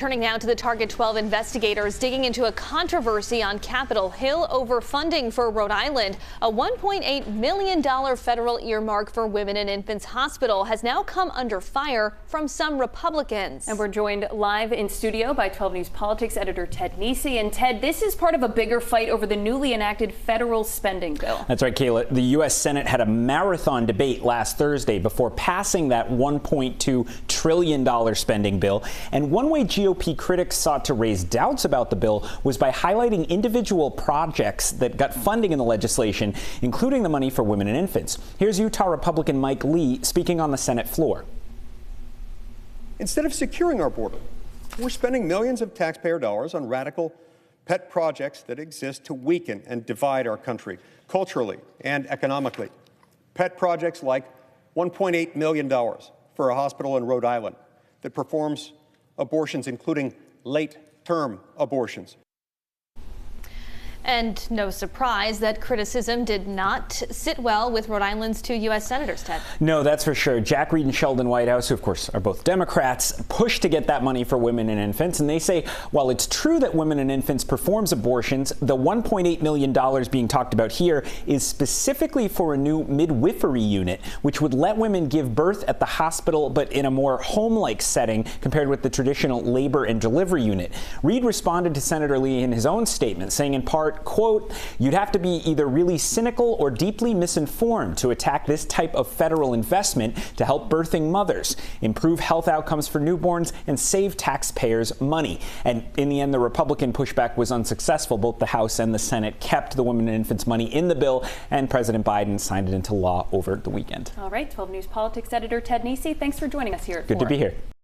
Turning now to the Target 12 investigators digging into a controversy on Capitol Hill over funding for Rhode Island. A $1.8 million federal earmark for Women and Infants Hospital has now come under fire from some Republicans. And we're joined live in studio by 12 News Politics editor Ted Nesi. And Ted, this is part of a bigger fight over the newly enacted federal spending bill. That's right, Kayla. The U.S. Senate had a marathon debate last Thursday before passing that $1.2 trillion spending bill. And one way GOP critics sought to raise doubts about the bill was by highlighting individual projects that got funding in the legislation, including the money for women and infants. Here's Utah Republican Mike Lee speaking on the Senate floor. Instead of securing our border, we're spending millions of taxpayer dollars on radical pet projects that exist to weaken and divide our country culturally and economically. Pet projects like $1.8 million for a hospital in Rhode Island that performs abortions, including late-term abortions. And no surprise that criticism did not sit well with Rhode Island's two U.S. senators, Ted. No, that's for sure. Jack Reed and Sheldon Whitehouse, who of course are both Democrats, pushed to get that money for women and infants. And they say, while it's true that women and infants performs abortions, the $1.8 million being talked about here is specifically for a new midwifery unit, which would let women give birth at the hospital, but in a more home-like setting compared with the traditional labor and delivery unit. Reed responded to Senator Lee in his own statement, saying in part, quote, "You'd have to be either really cynical or deeply misinformed to attack this type of federal investment to help birthing mothers, improve health outcomes for newborns, and save taxpayers money." And in the end, the Republican pushback was unsuccessful. Both the House and the Senate kept the women and infants money in the bill, and President Biden signed it into law over the weekend. All right, 12 News Politics editor Ted Nesi, thanks for joining us here at 4. Good to be here.